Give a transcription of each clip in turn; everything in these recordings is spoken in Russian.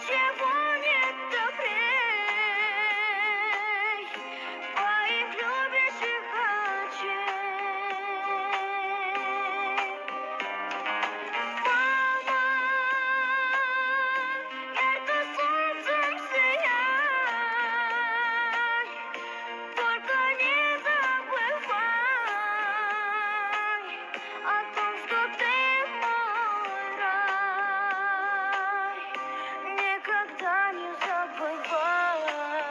ничего нет добрей твоих любящих очей. Мама, ярко солнцем сияй, только не забывай о том, что ты мой рай. Никогда не забывай,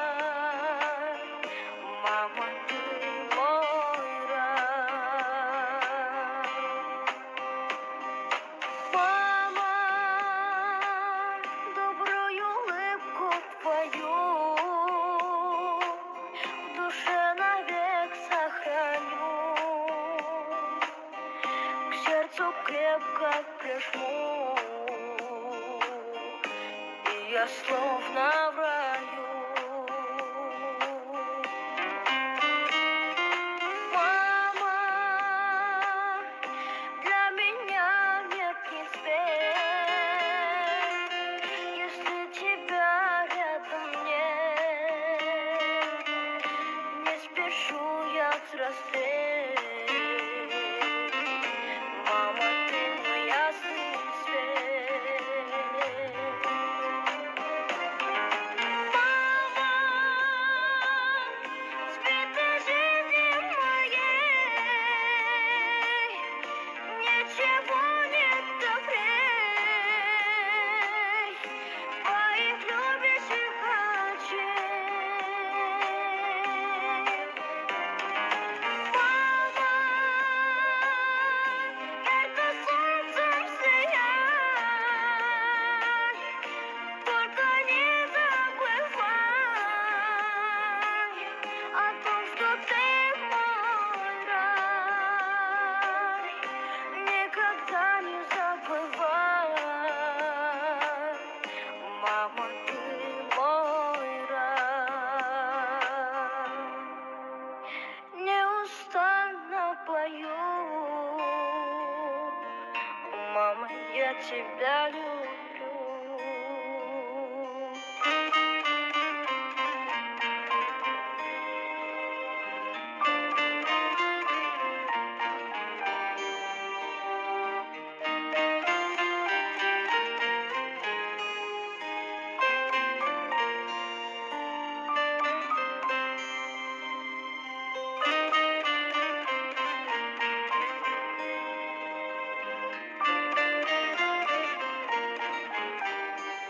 мама, ты мой рай. Мама, добрую улыбку твою в душе навек сохраню, к сердцу крепко прижму, и я словно в раю. Мама, для меня нет ни свет, если тебя рядом нет. Не спешу я взрослеть, мама, ты мой ясный свет. Мама, света жизни моей, ничего нет добрей твоих любящих очей. Мама, ярко солнцем сияй, только не забывай о том, что ты мой рай. Никогда не забывай, мама, ты мой рай. Неустанно пою, мама, я тебя люблю.